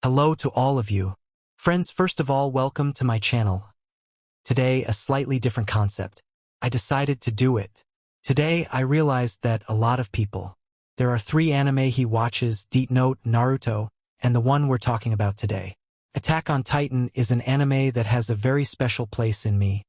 Hello to all of you. Friends, first of all, welcome to my channel. Today, a slightly different concept. I decided to do it. Today, I realized that a lot of people. There are 3 anime he watches, Death Note, Naruto, and the one we're talking about today. Attack on Titan is an anime that has a very special place in me.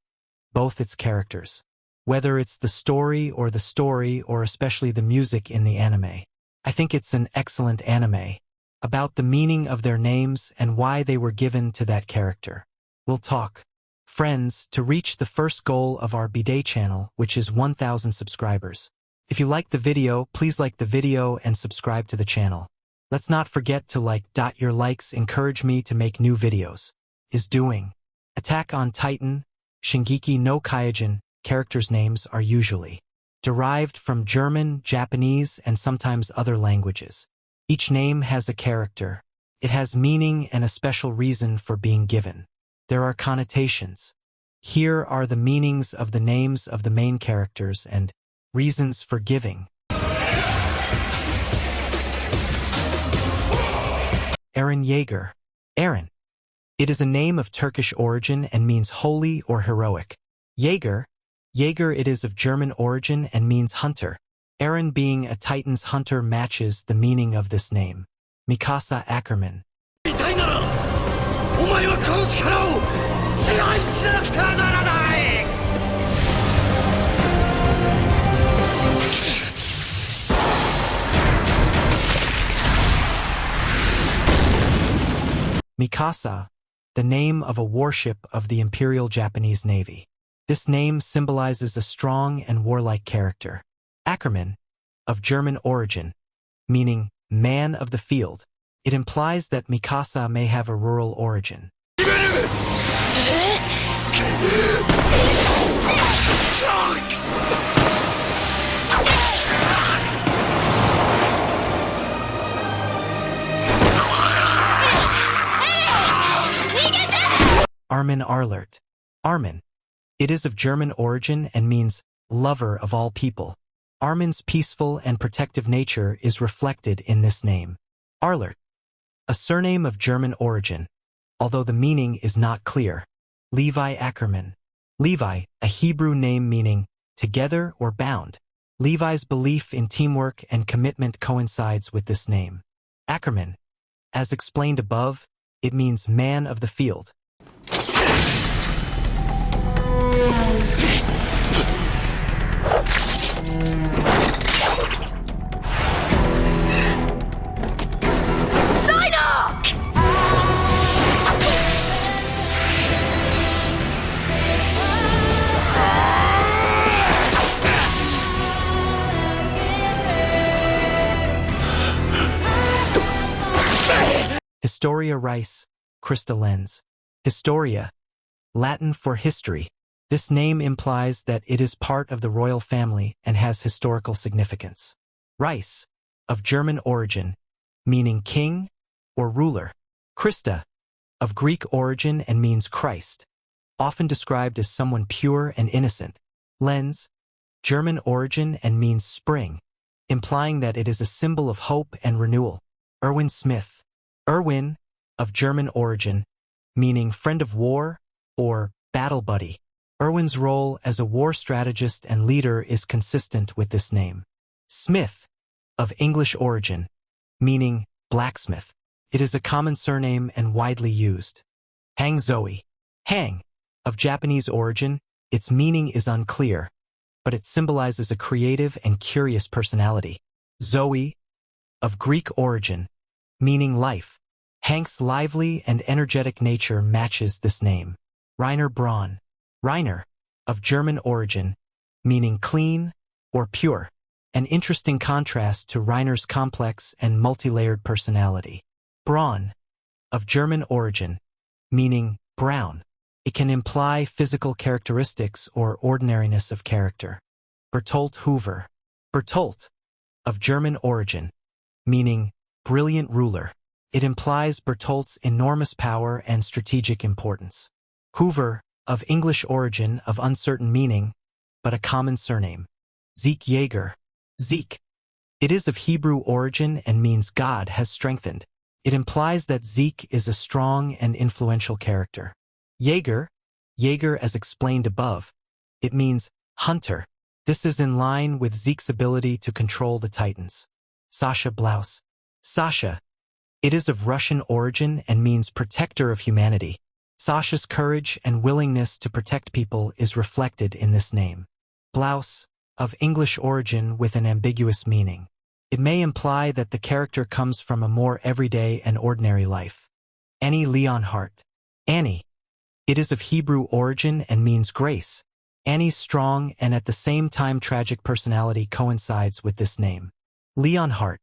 Both its characters. Whether it's the story or especially the music in the anime. I think it's an excellent anime. About the meaning of their names and why they were given to that character. We'll talk. Friends, to reach the first goal of our B-Day channel, which is 1,000 subscribers. If you like the video, please like the video and subscribe to the channel. Let's not forget to like. Your likes encourage me to make new videos. Is doing. Attack on Titan, SHİNGEKİNOKYOJİN, characters' names are usually derived from German, Japanese, and sometimes other languages. Each name has a character. It has meaning and a special reason for being given. There are connotations. Here are the meanings of the names of the main characters and reasons for giving. Eren yeager. Eren. It is a name of Turkish origin and means holy or heroic. Yeager. Yeager it is of German origin and means hunter. Eren being a Titan's hunter matches the meaning of this name. Mikasa Ackerman. Mikasa, the name of a warship of the Imperial Japanese Navy. This name symbolizes a strong and warlike character. Ackerman, of German origin, meaning man of the field. It implies that Mikasa may have a rural origin. Armin arlert. Armin. It is of German origin and means lover of all people. Armin's peaceful and protective nature is reflected in this name. Arlert. A surname of German origin, although the meaning is not clear. Levi Ackerman. Levi, a Hebrew name meaning together or bound. Levi's belief in teamwork and commitment coincides with this name. Ackerman. As explained above, it means man of the field. Historia reis, crystal lens. Historia, Latin for history. This name implies that it is part of the royal family and has historical significance. Reis, of German origin, meaning king or ruler. Christa, of Greek origin and means Christ, often described as someone pure and innocent. Lens, German origin and means spring, implying that it is a symbol of hope and renewal. Erwin Smith. Erwin, of German origin, meaning friend of war or battle buddy. Erwin's role as a war strategist and leader is consistent with this name. Smith, of English origin, meaning blacksmith. It is a common surname and widely used. Hange Zoe. Hange, of Japanese origin, its meaning is unclear, but it symbolizes a creative and curious personality. Zoe, of Greek origin, meaning life. Hange's lively and energetic nature matches this name. Rainer Braun. Rainer, of German origin, meaning clean or pure, an interesting contrast to Rainer's complex and multi-layered personality. Braun, of German origin, meaning brown. It can imply physical characteristics or ordinariness of character. Berthold Hoover. Berthold, of German origin, meaning brilliant ruler. It implies Berthold's enormous power and strategic importance. Hoover, of English origin of uncertain meaning, but a common surname. Zeke yeager. Zeke. It is of Hebrew origin and means God has strengthened. It implies that Zeke is a strong and influential character. Yeager, as explained above, it means hunter. This is in line with Zeke's ability to control the Titans. Sasha, blouse. Sasha, it is of Russian origin and means protector of humanity. Sasha's courage and willingness to protect people is reflected in this name. Blouse, of English origin with an ambiguous meaning. It may imply that the character comes from a more everyday and ordinary life. Annie, leonhart. Annie, it is of Hebrew origin and means grace. Annie's strong and at the same time tragic personality coincides with this name. Leonhart,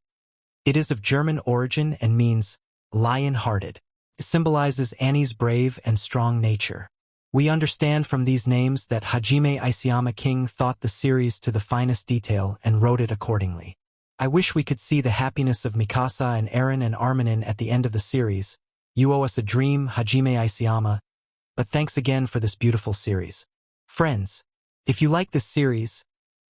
it is of German origin and means lion-hearted. It symbolizes Annie's brave and strong nature. We understand from these names that Hajime Isayama King thought the series to the finest detail and wrote it accordingly. I wish we could see the happiness of Mikasa and Eren and Armin at the end of the series. You owe us a dream, Hajime Isayama. But thanks again for this beautiful series. Friends, if you like this series,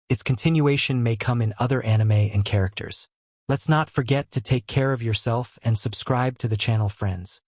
its continuation may come in other anime and characters. Let's not forget to take care of yourself and subscribe to the channel, friends.